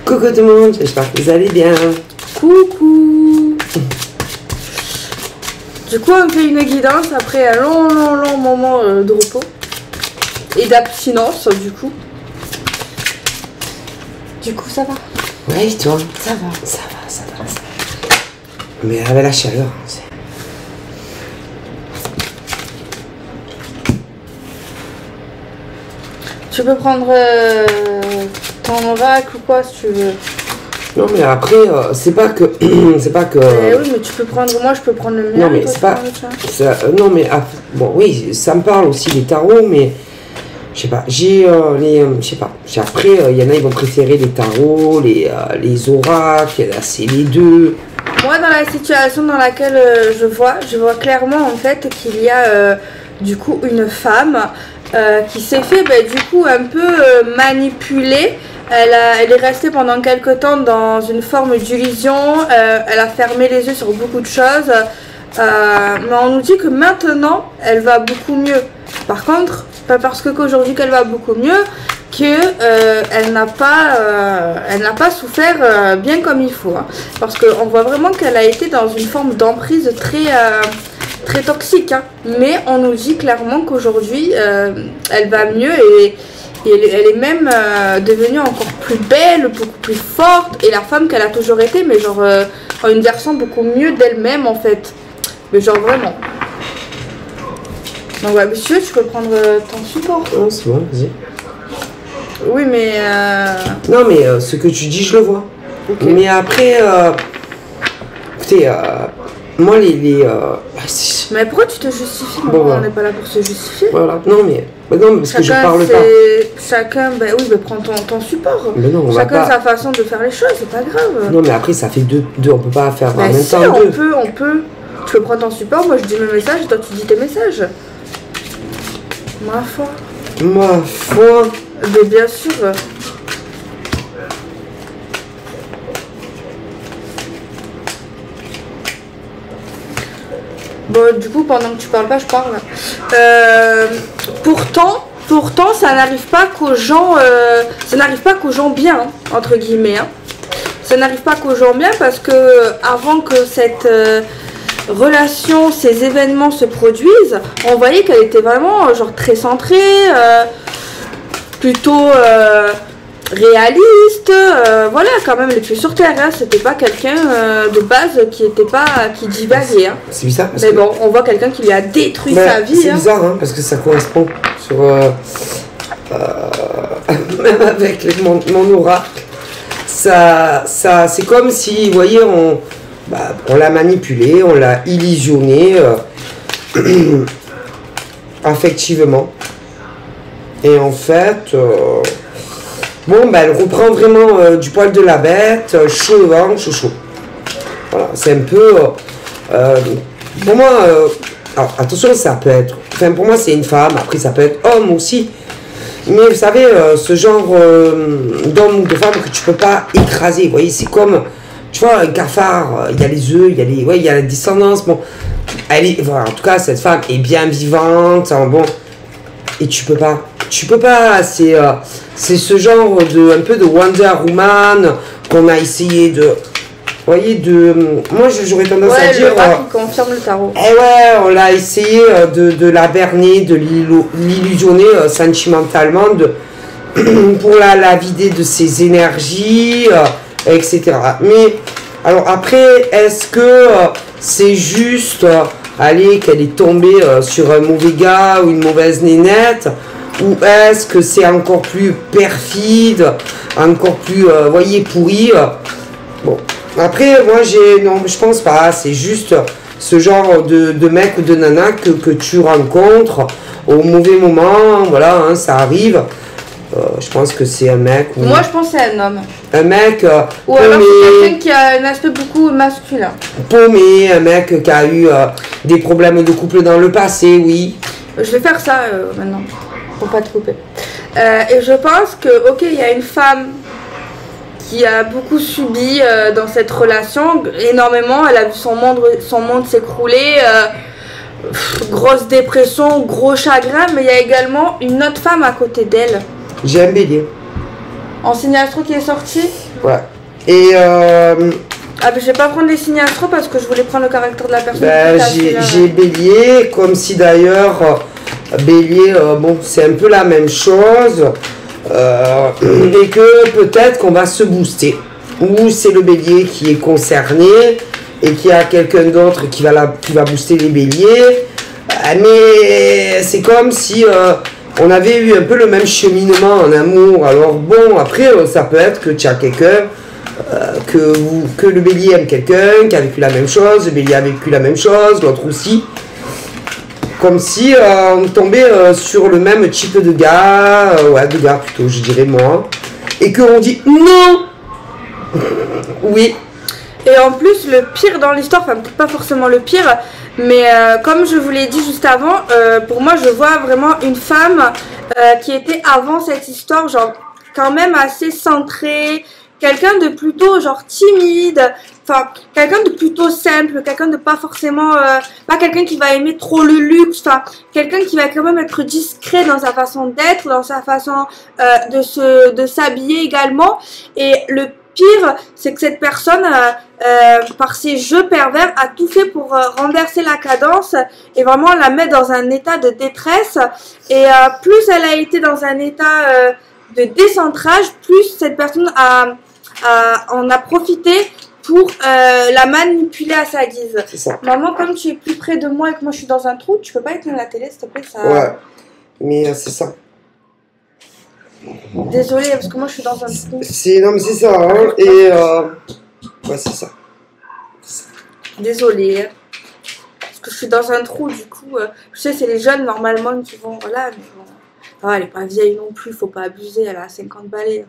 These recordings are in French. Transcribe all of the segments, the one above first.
Coucou tout le monde, j'espère que vous allez bien. Coucou. Du coup, on fait une guidance après un long moment de repos et d'abstinence, du coup. Du coup, ça va? Ouais, et toi? Ça va. Ça va. Mais avec la chaleur, c'est... Tu peux prendre ton oracle ou quoi si tu veux. Non mais après, c'est pas que... c'est pas que... Oui, mais tu peux prendre... Moi, je peux prendre le mien. Non mais c'est pas... ça, non mais... bon, oui, ça me parle aussi les tarots, mais... Je sais pas, j'ai les... je sais pas. Après, il y en a, ils vont préférer les tarots, les oracles, c'est les deux. Moi, dans la situation dans laquelle je vois clairement, en fait, qu'il y a, du coup, une femme qui s'est fait, du coup, un peu manipuler. Elle est restée pendant quelques temps dans une forme d'illusion. Elle a fermé les yeux sur beaucoup de choses. Mais on nous dit que maintenant, elle va beaucoup mieux. Par contre, pas parce qu'aujourd'hui qu'elle va beaucoup mieux, elle n'a pas souffert bien comme il faut. Hein. Parce qu'on voit vraiment qu'elle a été dans une forme d'emprise très toxique. Hein. Mais on nous dit clairement qu'aujourd'hui, elle va mieux et elle est même devenue encore plus belle, beaucoup plus forte. Et la femme qu'elle a toujours été, mais genre une version beaucoup mieux d'elle-même en fait. Mais genre vraiment. Donc ouais, monsieur, tu peux prendre ton support. Non, c'est bon, vas-y. Oui, mais... Non, mais ce que tu dis, je le vois. Okay. Mais après, écoutez, moi, Mais pourquoi tu te justifies? Bon, on n'est pas là pour se justifier. Voilà, non, mais parce que je parle pas. Chacun, prends ton support. Mais non, chacun a sa façon de faire les choses, c'est pas grave. Non, mais après, ça fait deux, on peut pas faire en même si, temps deux. on peut. Tu peux prendre ton support, moi je dis mes messages et toi tu dis tes messages. Ma foi. Mais bien sûr. Bon, du coup, pendant que tu parles pas, je parle. Pourtant, ça n'arrive pas qu'aux gens, bien, hein, entre guillemets. Hein. Ça n'arrive pas qu'aux gens bien parce que avant que cette relation, ces événements se produisent, on voyait qu'elle était vraiment genre très centrée, plutôt réaliste, voilà, quand même les pieds sur terre. Hein. C'était pas quelqu'un de base qui divaguait. Hein. C'est bizarre. Mais bon, on voit quelqu'un qui lui a détruit sa vie. C'est bizarre, hein, parce que ça correspond sur même avec mon oracle. Ça c'est comme si, vous voyez, on l'a manipulé, on l'a illusionné affectivement. Et en fait, elle reprend vraiment du poil de la bête, chaud le ventre, chaud. Voilà, c'est un peu... pour moi, alors attention, ça peut être... Enfin, pour moi, c'est une femme, après ça peut être homme aussi. Mais vous savez, ce genre d'homme ou de femme que tu peux pas écraser, vous voyez, c'est comme, tu vois, un cafard, il y a les œufs, il y a la descendance, bon, voilà, en tout cas, cette femme est bien vivante, hein, bon, et tu peux pas, c'est ce genre un peu de Wonder Woman qu'on a essayé de... Vous voyez, moi j'aurais tendance à dire... qui confirme le tarot. On l'a essayé de la berner, de l'illusionner sentimentalement, pour la vider de ses énergies, etc. Mais, alors après, est-ce que c'est juste, qu'elle est tombée sur un mauvais gars ou une mauvaise nénette, ou est-ce que c'est encore plus perfide, encore plus, pourri bon. Après, moi, je pense pas. C'est juste ce genre de mec ou de nana que tu rencontres au mauvais moment. Voilà, hein, ça arrive. Je pense que c'est un mec. Moi, je pense que c'est un homme. Un mec ou alors c'est quelqu'un qui a un aspect beaucoup masculin. Paumé, un mec qui a eu des problèmes de couple dans le passé, oui. Je vais faire ça maintenant, pour pas te couper. Et je pense que, ok, il y a une femme qui a beaucoup subi dans cette relation, énormément. Elle a vu son monde s'écrouler, grosse dépression, gros chagrin, mais il y a également une autre femme à côté d'elle. J'ai un bélier. En signe astro qui est sorti. Ouais. Et Ah, mais je vais pas prendre les signes astro parce que je voulais prendre le caractère de la personne. j'ai Bélier, comme si d'ailleurs Bélier, bon, c'est un peu la même chose, et que peut-être qu'on va se booster, ou c'est le Bélier qui est concerné et qu'il y a quelqu'un d'autre qui va booster les Béliers, mais c'est comme si on avait eu un peu le même cheminement en amour. Alors bon, après ça peut être que tu as quelqu'un, que le Bélier aime quelqu'un qui a vécu la même chose, le Bélier a vécu la même chose, l'autre aussi. Comme si on tombait sur le même type de gars, ouais, de gars plutôt, je dirais moi, et qu'on dit non. Oui. Et en plus, le pire dans l'histoire, enfin peut-être pas forcément le pire, mais comme je vous l'ai dit juste avant, pour moi je vois vraiment une femme qui était avant cette histoire, genre quand même assez centrée, quelqu'un de plutôt genre timide, enfin quelqu'un de plutôt simple, quelqu'un de pas forcément, pas quelqu'un qui va aimer trop le luxe, enfin quelqu'un qui va quand même être discret dans sa façon d'être, dans sa façon de s'habiller également. Et le pire, c'est que cette personne, par ses jeux pervers, a tout fait pour renverser la cadence et vraiment la mettre dans un état de détresse. Et plus elle a été dans un état de décentrage, plus cette personne en a profité pour la manipuler à sa guise. C'est ça. Maman, comme tu es plus près de moi et que moi je suis dans un trou, tu peux pas éteindre la télé, s'il te plaît, ça... Ouais, mais c'est ça. Désolée, parce que moi je suis dans un trou. Non, mais c'est ça, hein, et ouais, c'est ça. Désolée. Parce que je suis dans un trou, du coup, je sais, c'est les jeunes normalement qui vont, voilà, mais bon. Ah, elle est pas vieille non plus, faut pas abuser, elle a 50 balais.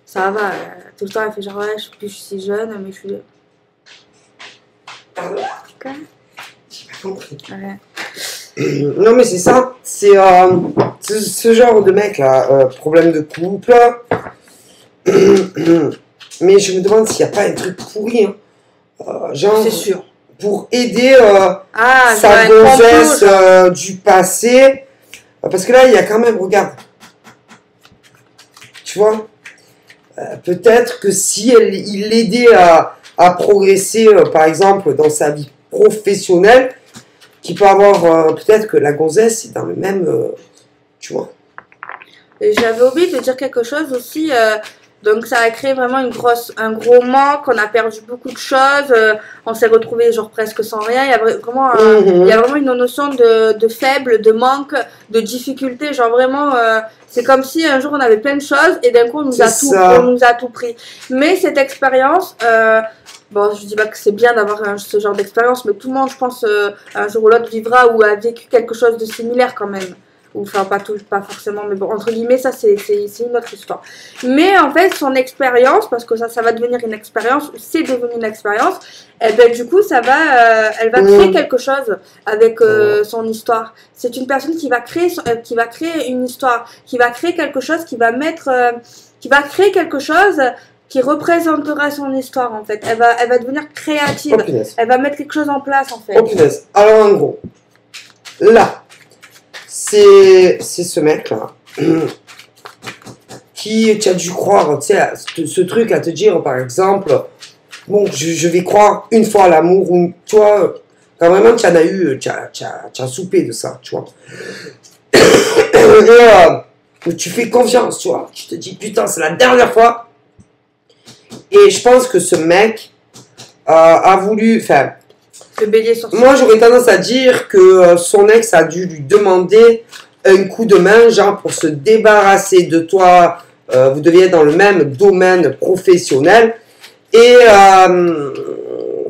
Ça va, tout le temps elle fait genre, ouais, je suis si jeune, mais je suis... Quoi? J'ai pas compris. Ouais. Non, mais c'est ça, c'est ce genre de mec là, problème de couple. Mais je me demande s'il n'y a pas un truc pourri, hein. Genre, c'est sûr. Pour aider sa ouais, gonzesse du passé. Parce que là, il y a quand même, regarde, tu vois, peut-être que si il l'aidait à progresser, par exemple, dans sa vie professionnelle, qu'il peut avoir, peut-être que la gonzesse est dans le même, tu vois. Et j'avais oublié de dire quelque chose aussi, donc ça a créé vraiment un gros manque, on a perdu beaucoup de choses, on s'est retrouvé genre presque sans rien, il y a vraiment, il y a vraiment une notion de faible, de manque, de difficulté, genre vraiment, c'est comme si un jour on avait plein de choses et d'un coup on nous a tout pris. Mais cette expérience, bon, je dis pas que c'est bien d'avoir ce genre d'expérience, mais tout le monde, je pense, un jour ou l'autre vivra ou a vécu quelque chose de similaire quand même. Enfin, pas forcément, mais bon, entre guillemets, ça c'est une autre histoire. Mais en fait, son expérience, parce que ça va devenir une expérience, c'est devenu une expérience, et ben du coup, elle va créer quelque chose avec son histoire. C'est une personne qui va créer une histoire, qui va créer quelque chose, qui va créer quelque chose qui représentera son histoire en fait. Elle va devenir créative. Oh, elle va mettre quelque chose en place en fait. Oh punaise. Alors en gros, là, c'est ce mec là qui tu as dû croire, tu sais, ce truc à te dire par exemple, bon, je vais croire une fois à l'amour, ou toi, quand vraiment tu en as eu, tu as soupé de ça, tu vois. Et tu fais confiance, tu vois. Tu te dis putain, c'est la dernière fois. Et je pense que ce mec a voulu, enfin, moi j'aurais tendance à dire que son ex a dû lui demander un coup de main, genre pour se débarrasser de toi. Vous deviez être dans le même domaine professionnel et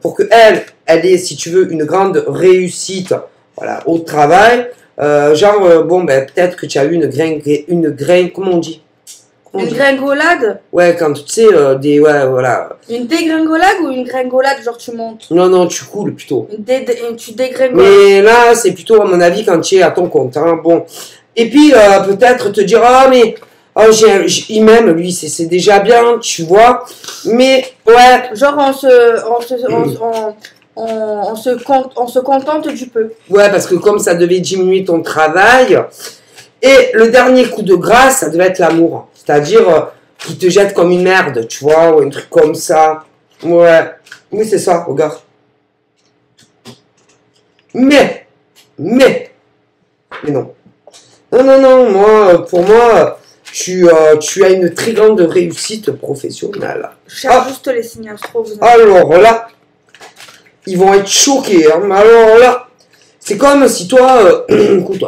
pour que elle ait, si tu veux, une grande réussite, voilà, au travail. Bon, ben peut-être que tu as eu comment on dit? Une gringolade? Ouais, quand tu sais, ouais, voilà. Une dégringolade ou une gringolade, genre tu montes? Non, tu coules plutôt. Tu dégringoles. Mais là, c'est plutôt, à mon avis, quand tu es à ton compte, hein, bon. Et puis, peut-être te dire, il m'aime, lui, c'est déjà bien, tu vois. Mais, ouais. Genre, on se contente du peu. Ouais, parce que comme ça devait diminuer ton travail, et le dernier coup de grâce, ça devait être l'amour. C'est-à-dire, qui te jette comme une merde, tu vois, ou un truc comme ça. Ouais, oui, c'est ça, regarde. Mais non. Non, moi, pour moi, tu as une très grande réussite professionnelle. Je cherche juste les signes astro. Alors là, ils vont être choqués. Hein. Alors là, c'est comme si toi, écoute,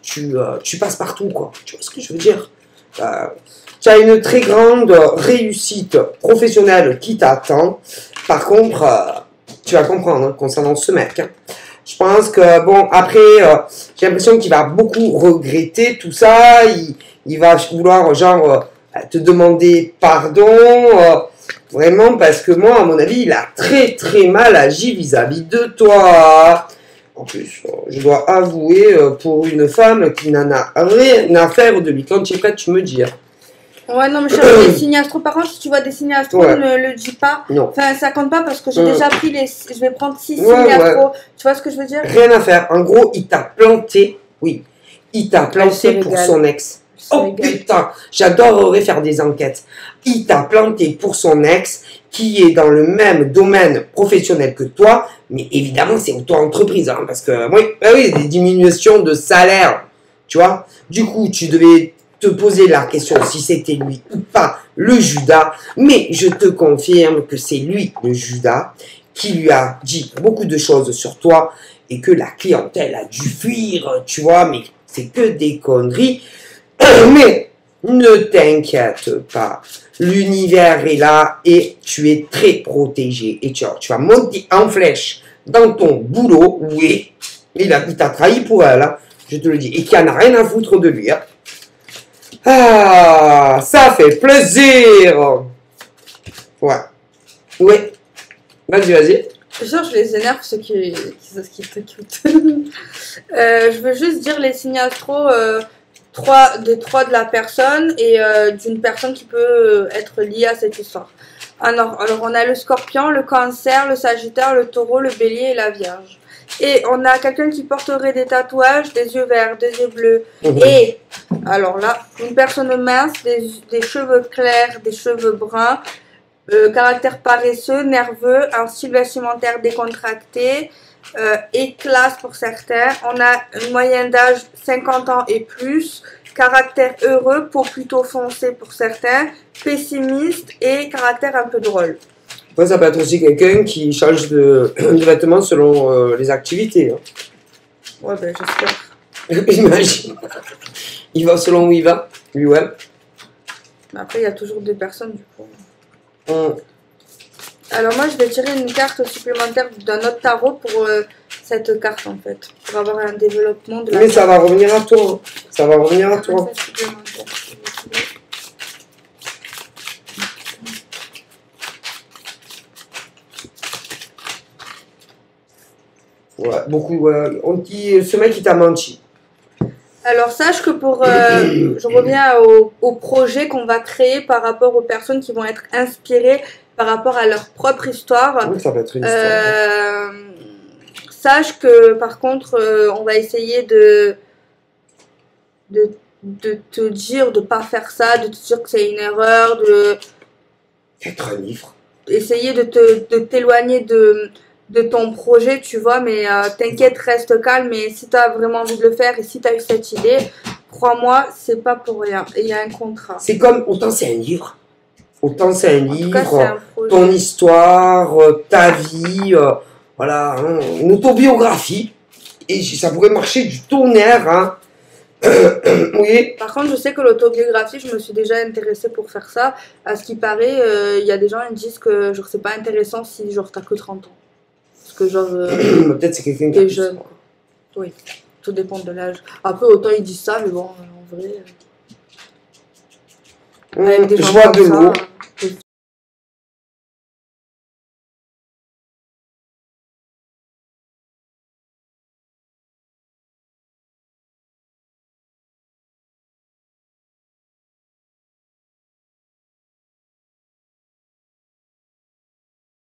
tu passes partout, quoi. Tu vois ce que je veux dire? Tu as une très grande réussite professionnelle qui t'attend. Par contre, tu vas comprendre hein, concernant ce mec. Hein. Je pense que, bon, après, j'ai l'impression qu'il va beaucoup regretter tout ça. Il va vouloir, genre, te demander pardon. Vraiment, parce que moi, à mon avis, il a très, très mal agi vis-à-vis de toi. En plus, je dois avouer, pour une femme qui n'en a rien à faire de lui. Quand tu es prête, tu me dis. Ouais, non, mais je cherche des signes astro. Par contre, si tu vois des signes astro, ne le dis pas. Non. Enfin, ça compte pas parce que j'ai déjà pris les. Je vais prendre 6 signes astro. Tu vois ce que je veux dire? Rien à faire. En gros, il t'a planté. Oui. Il t'a planté pour son ex. Oh putain, j'adorerais faire des enquêtes. Il t'a planté pour son ex qui est dans le même domaine professionnel que toi. Mais évidemment, c'est auto-entreprise. Hein, parce que, oui, des diminutions de salaire. Tu vois? Du coup, tu devais te poser la question si c'était lui ou pas le Judas, mais je te confirme que c'est lui, le Judas, qui lui a dit beaucoup de choses sur toi et que la clientèle a dû fuir, tu vois, mais c'est que des conneries. Mais ne t'inquiète pas, l'univers est là et tu es très protégé et tu vas monter en flèche dans ton boulot, oui, il t'a trahi pour elle, hein, je te le dis, et qu'il en a rien à foutre de lui, hein. Ah, ça fait plaisir. Ouais. Ouais. Vas-y. Je cherche les énerves, ceux qui t'écoutent. Je veux juste dire les signes astro, trois de la personne et d'une personne qui peut être liée à cette histoire. Alors, on a le scorpion, le cancer, le sagittaire, le taureau, le bélier et la vierge. Et on a quelqu'un qui porterait des tatouages, des yeux verts, des yeux bleus. Et, alors là, une personne mince, des cheveux clairs, des cheveux bruns, caractère paresseux, nerveux, un style vestimentaire décontracté, et classe pour certains. On a une moyenne d'âge 50 ans et plus, caractère heureux, peau plutôt foncée pour certains, pessimiste et caractère un peu drôle. Après, ça peut être aussi quelqu'un qui change de vêtements selon les activités. Hein. Ouais, ben j'espère. Imagine. Il va selon où il va, lui, ouais. Mais après, il y a toujours des personnes, du coup. Alors moi, je vais tirer une carte supplémentaire d'un autre tarot pour cette carte, en fait. Pour avoir un développement de la Mais ça va revenir à toi. Hein. Ça va revenir à toi. Ouais, beaucoup, ouais. On dit, ce mec, il t'a menti. Alors, sache que pour... je reviens au projet qu'on va créer par rapport aux personnes qui vont être inspirées par rapport à leur propre histoire. Oui, ça va être une histoire. Sache que, par contre, on va essayer de te dire de pas faire ça, de te dire que c'est une erreur, Être un livre. Essayer de t'éloigner de ton projet, tu vois, mais t'inquiète, reste calme, et si tu as vraiment envie de le faire et si tu as eu cette idée, crois-moi, c'est pas pour rien, et il y a un contrat. C'est comme, autant c'est un livre, autant c'est un livre, cas, ton histoire, ta vie, voilà, hein, une autobiographie, et ça pourrait marcher du tonnerre, hein. Oui. Par contre, je sais que l'autobiographie, je me suis déjà intéressée pour faire ça. À ce qui paraît, il y a des gens qui disent que genre c'est pas intéressant si genre t'as que 30 ans. Parce que genre peut-être c'est quelqu'un qui est jeune. Quoi. Oui, tout dépend de l'âge. Après, autant ils disent ça, mais bon, en vrai. Je vois de l'eau.